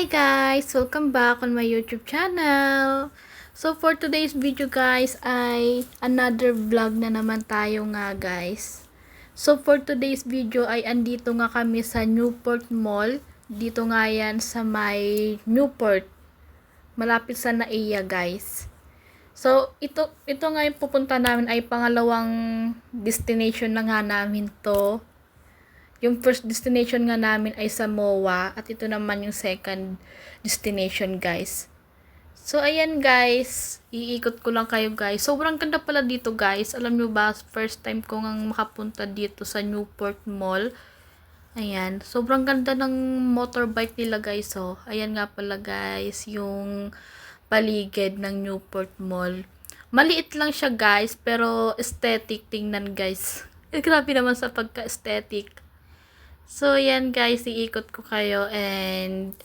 guys! Welcome back on my YouTube channel! So for today's video guys ay another vlog na naman tayo nga guys. So for today's video ay andito nga kami sa Newport Mall. Dito nga yan sa may Newport. Malapit sa NAIA guys. So ito nga yung pupunta namin ay pangalawang destination na nga namin to. Yung first destination nga namin ay sa MOA at ito naman yung second destination guys. So ayan guys, iikot ko lang kayo guys. Sobrang ganda pala dito guys. Alam nyo ba, first time ko nga makapunta dito sa Newport Mall. Ayan, sobrang ganda ng motorbike nila guys. So, ayan nga pala guys, yung paligid ng Newport Mall. Maliit lang siya guys, pero aesthetic tingnan guys. Grabe naman sa pagka-aesthetic. So, yan guys, iikot ko kayo and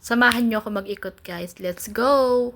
samahan nyo ako mag-ikot guys. Let's go!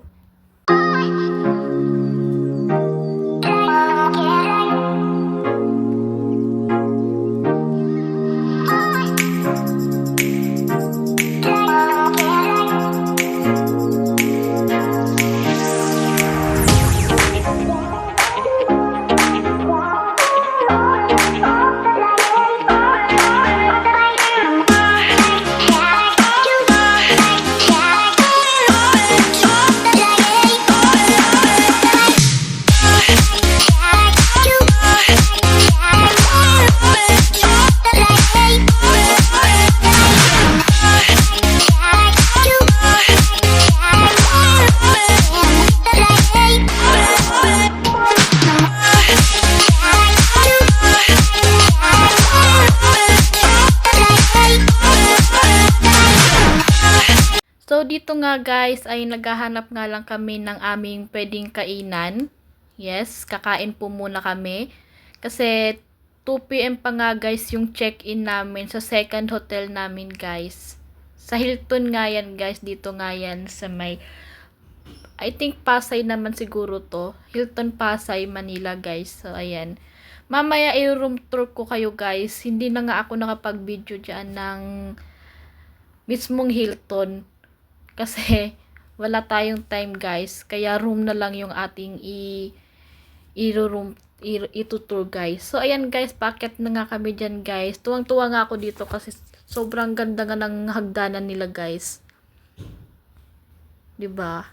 So, dito nga guys, ay naghahanap nga lang kami ng aming pwedeng kainan. Yes, kakain po muna kami. Kasi, 2 PM pa nga guys yung check-in namin sa second hotel namin guys. Sa Hilton nga yan guys, dito nga yan sa may, I think Pasay naman siguro to. Hilton Pasay, Manila guys. So, ayan. Mamaya i-room tour ko kayo guys. Hindi na nga ako nakapag-video dyan ng mismong Hilton. Kasi wala tayong time guys. Kaya room na lang yung ating itutour guys. So ayan guys, packet na nga kami dyan guys. Tuwang-tuwa nga ako dito kasi sobrang ganda nga ng hagdanan nila guys. 'Di ba?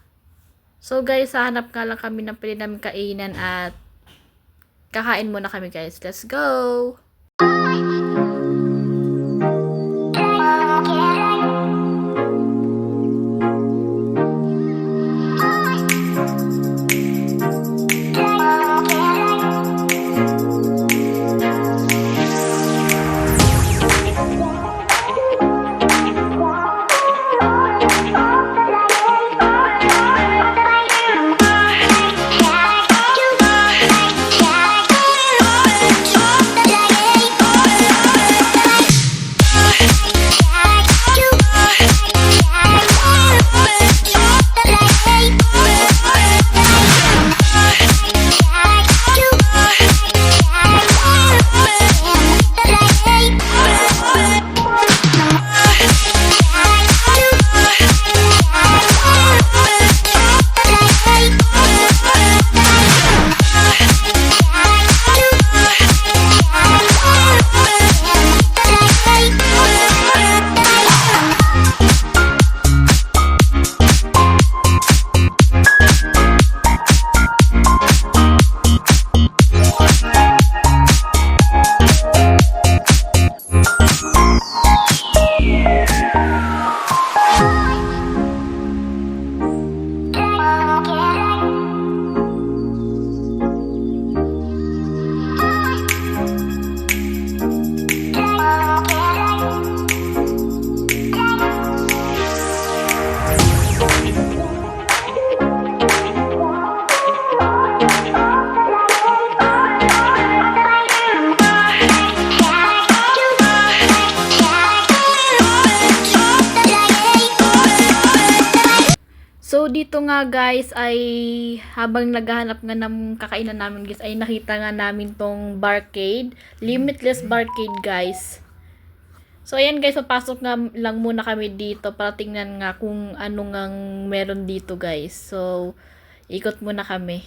So guys, hahanap nga lang kami ng pwede namin kainan at kakain muna kami guys. Let's go! So, dito nga guys ay habang naghahanap nga ng kakainan namin guys ay nakita nga namin tong barcade. Limitless barcade guys. So, ayan guys, papasok nga lang muna kami dito para tingnan nga kung ano ngang meron dito guys. So, ikot muna kami.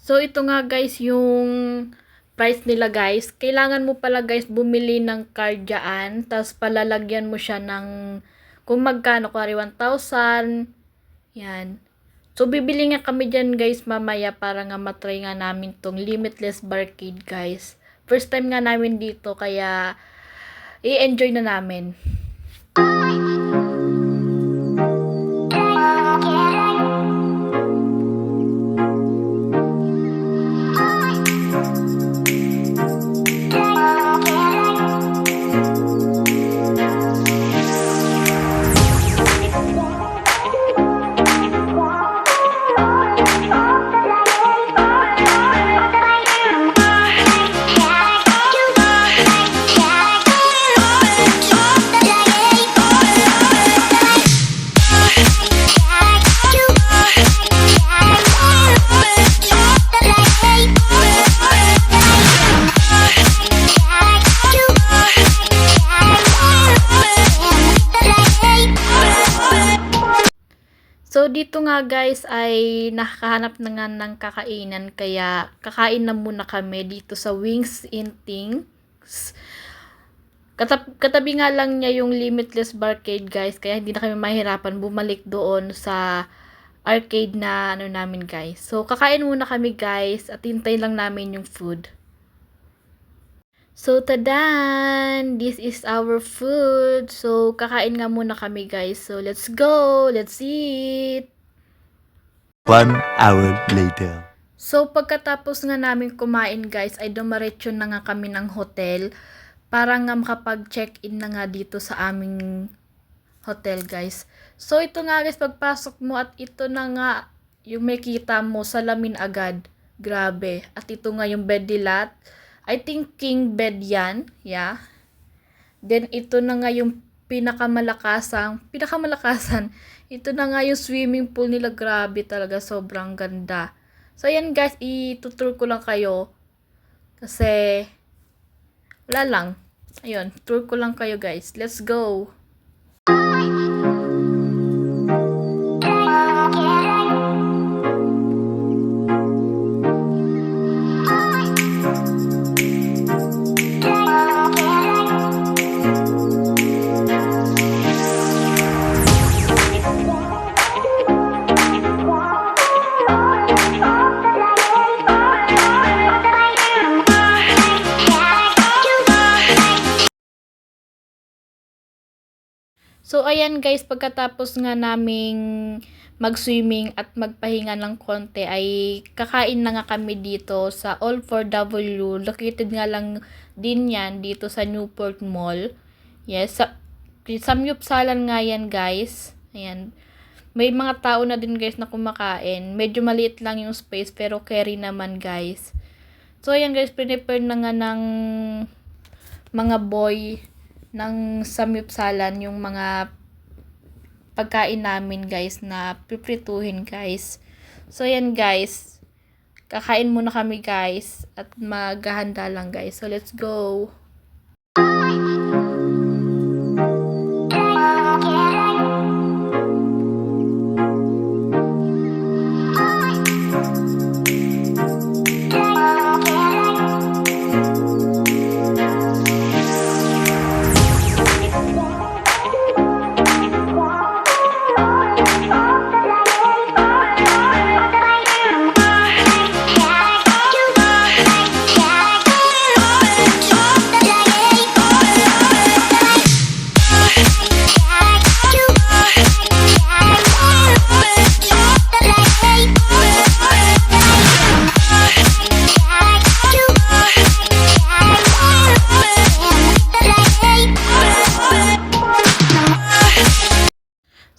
So, ito nga guys yung price nila guys. Kailangan mo pala guys bumili ng card dyan. Tapos palalagyan mo siya ng kung magkano. Kung 1,000. Yan. So, bibili nga kami dyan guys mamaya para nga matry nga namin tong Limitless Barcade guys. First time nga namin dito kaya i-enjoy na namin. So, dito nga guys ay nakakahanap na nga ng kakainan kaya kakain na muna kami dito sa Wings in Things. Katabi nga lang niya yung Limitless Barcade guys kaya hindi na kami mahirapan bumalik doon sa arcade na ano namin guys. So, kakain muna kami guys at hintay lang namin yung food. So, tadan! This is our food. So, kakain nga muna kami, guys. So, let's go! Let's eat! 1 hour later. So, pagkatapos nga namin kumain, guys, ay dumaretso na nga kami ng hotel para nga makapag-check-in na nga dito sa aming hotel, guys. So, ito nga, guys, pagpasok mo at ito na nga yung makita mo, salamin agad. Grabe. At ito nga yung bed nila. I think king bed yan. Yeah. Then, ito na nga yung pinakamalakasan. Ito na nga yung swimming pool nila. Grabe talaga. Sobrang ganda. So, ayan guys. Itutur ko lang kayo. Kasi, wala lang. Ayun. Tour ko lang kayo guys. Let's go. So, ayan guys, pagkatapos nga naming mag-swimming at magpahinga ng konti, ay kakain na nga kami dito sa All4W. Located nga lang din yan dito sa Newport Mall. Yes, sa Samyupsalan nga yan guys. Ayan. May mga tao na din guys na kumakain. Medyo maliit lang yung space pero carry naman guys. So, ayan guys, prepare na nga ng mga boy ng Samyupsalan yung mga pagkain namin guys na piprituhin guys. So yan guys, kakain muna kami guys at maghahanda lang guys. So let's go.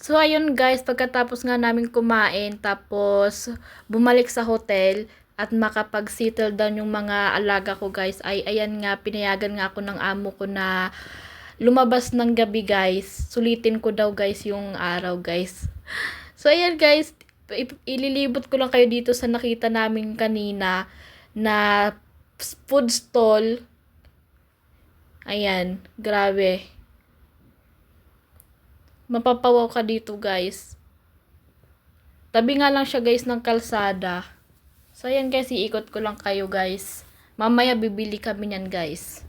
So, ayun guys, pagkatapos nga namin kumain, tapos bumalik sa hotel at makapag-settle down yung mga alaga ko guys, ay ayan nga, pinayagan nga ako ng amo ko na lumabas ng gabi guys. Sulitin ko daw guys yung araw guys. So, ayan guys, ililibot ko lang kayo dito sa nakita namin kanina na food stall. Ayan, grabe. Mapapawaw ka dito guys. Tabi nga lang siya guys ng kalsada. So ayan guys, iikot ko lang kayo guys. Mamaya bibili kami niyan guys.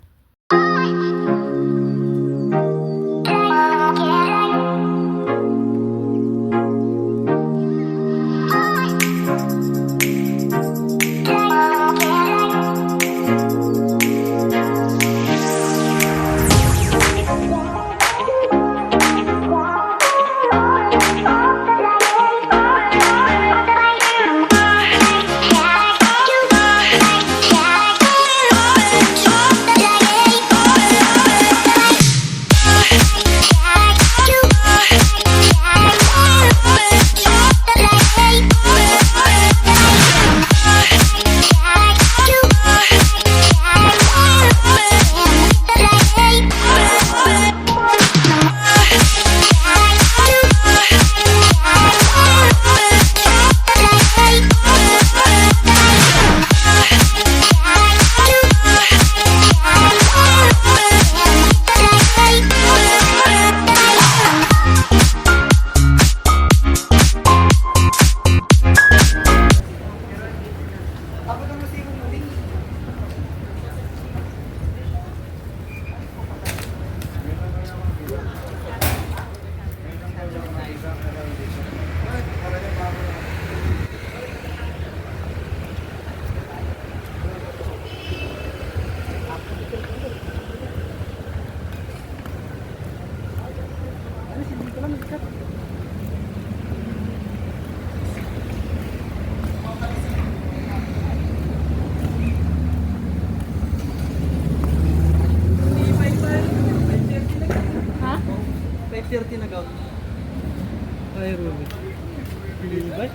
Ha? 5:30 na gaw. Ay, Ruby. Pilibay.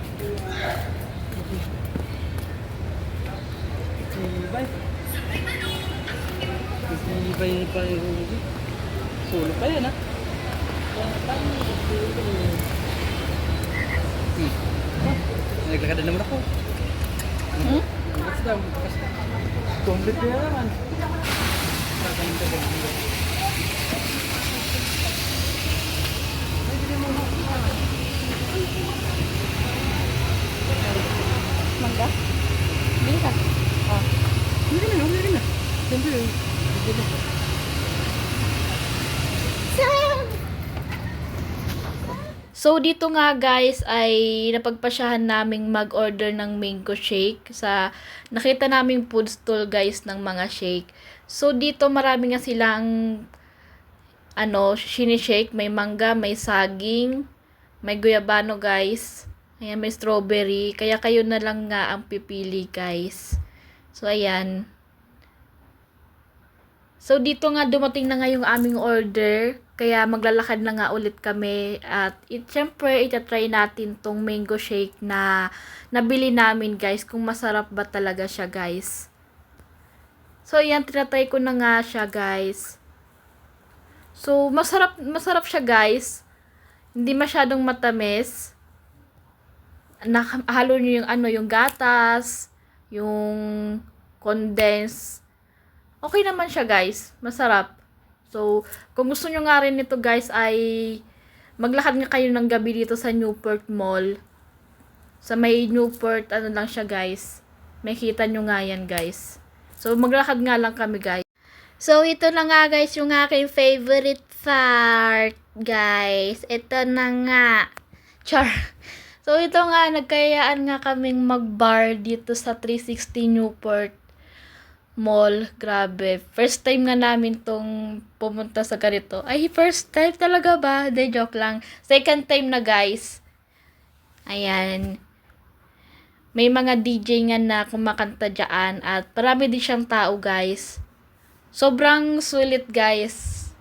Pilibay. Pilibay pa yung Ruby. Solo pa yan, ha? Naglakad na naman ako. Bukas daw, bukas daw. Complete na naman. Mangga? Bili ka? Oh. Hindi na. Siyempre, hindi na. So, dito nga guys ay napagpasyahan naming mag-order ng mango shake sa nakita naming food stall guys ng mga shake. So, dito marami nga silang shake, may mangga, may saging, may guyabano guys. Ayan, may strawberry. Kaya kayo na lang nga ang pipili guys. So, ayan. So, dito nga dumating na nga yung aming order. Kaya maglalakad na nga ulit kami. At syempre, itatry natin tong mango shake na nabili namin guys. Kung masarap ba talaga siya guys. So, ayan, tinatry ko na nga siya guys. So, masarap siya guys. Hindi masyadong matamis. Halo nyo yung gatas, yung condensed. Okay naman siya guys, masarap. So, kung gusto nyo nga rin nito guys ay maglakad nga kayo ng gabi dito sa Newport Mall. Sa may Newport, lang siya guys. May kita nyo nga yan guys. So, maglakad nga lang kami guys. So, ito na nga guys yung aking favorite part guys. Ito na nga. Char. So, ito nga, nagkayaan nga kaming mag-bar dito sa 360 Newport Mall. Grabe. First time nga namin tong pumunta sa ganito. Ay, first time talaga ba? De, joke lang. Second time na, guys. Ayan. May mga DJ nga na kumakanta dyan at marami din siyang tao, guys. Sobrang sulit, guys.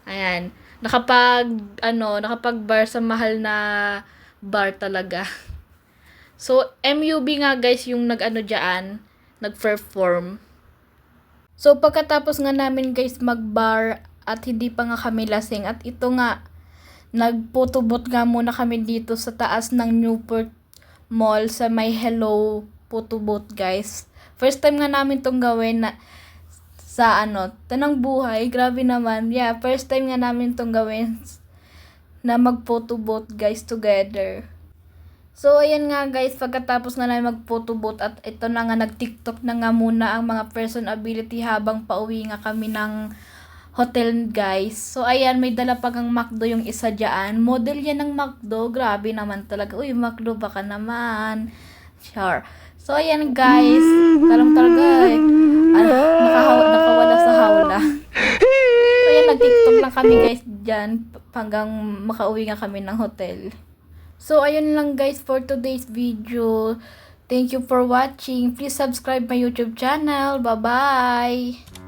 Ayan. nakapag-bar sa mahal na bar talaga. So, MUB nga guys yung nag-perform. So, pagkatapos nga namin guys mag-bar at hindi pa nga kami lasing at ito nga, nagpotobot nga muna kami dito sa taas ng Newport Mall sa may Hello Photobot guys. First time nga namin tong gawin na sa tanang buhay, grabe naman. Yeah, first time nga namin tong gawin na mag-photobot guys together. So, ayan nga guys, pagkatapos nga namin mag-photobooth at ito na nga, nag-TikTok na nga muna ang mga personability habang pauwi nga kami ng hotel guys. So, ayan, may dala pa kang McDo yung isa dyan. Model yan ng McDo, grabe naman talaga. Uy, McDo baka naman. Sure. So, ayan guys, talang talaga eh. Nakawala sa hawla. So, ayan, nag-TikTok lang kami guys dyan hanggang makauwi nga kami ng hotel. So, ayun lang guys for today's video. Thank you for watching. Please subscribe my YouTube channel. Bye-bye!